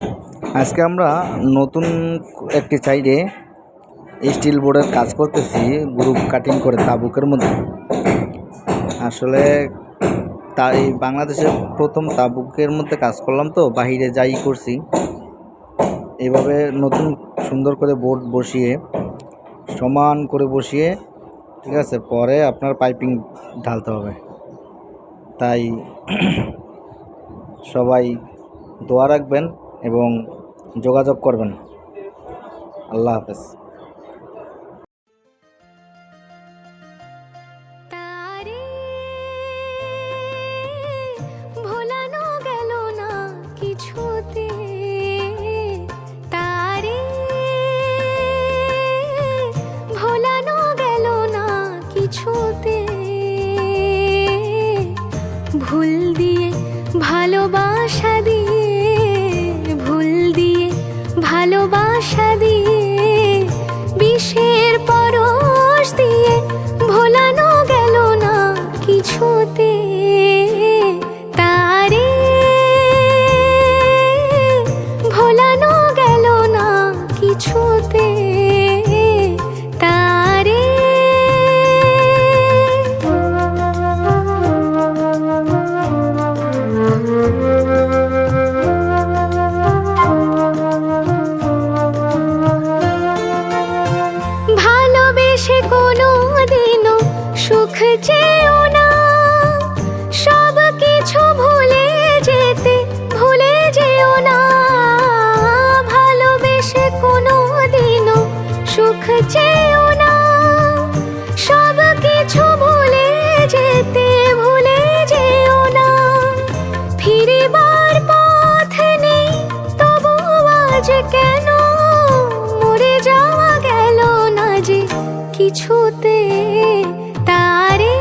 আজকে আমরা নতুন একটি সাইডে স্টিল বোর্ডের কাজ করতেছি, গ্রুপ কাটিং করে তাবুকের মধ্যে। আসলে তাই বাংলাদেশের প্রথম তাবুকের মধ্যে কাজ করলাম, তো বাহিরে যাই করছি। এভাবে নতুন সুন্দর করে বোর্ড বসিয়ে সমান করে বসিয়ে, ঠিক আছে, পরে আপনার পাইপিং ঢালতে হবে। তাই সবাই দোয়া রাখবেন এবং যোগাযোগ করবেন। আল্লাহ হাফেজ। ভোলানো গেল না কিছুতে, তারে ভোলানো গেল না কিছুতে। ভুল দিয়ে ভালোবাসা দিয়ে, ভুল দিয়ে ভালোবাসা দিয়ে, বিষের পরশ দিয়ে ভোলানো গেল না কিছুতে। তারে ভোলানো গেল না কিছুতে, তারে। ভালোবেসে কোনো দিনও সুখ চেয়েও না, সব কিছু ভুলে যেতে ভুলে যেও না। ভালোবেসে কোনো দিনও সুখ চেয়েও না, সব কিছু ভুলে যেতে ভুলে যেও না। ফিরিবার পথ নেই তবু আজ কেন মরে যাওয়া গেল না যে কিছুতে। তারে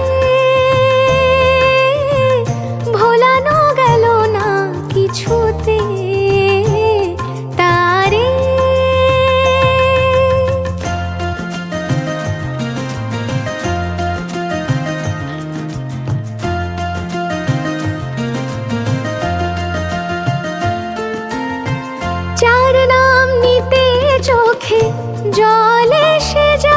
ভোলানো গেল না কিছুতে, তারে। যার নাম নিতে চোখে জল এসে যায়,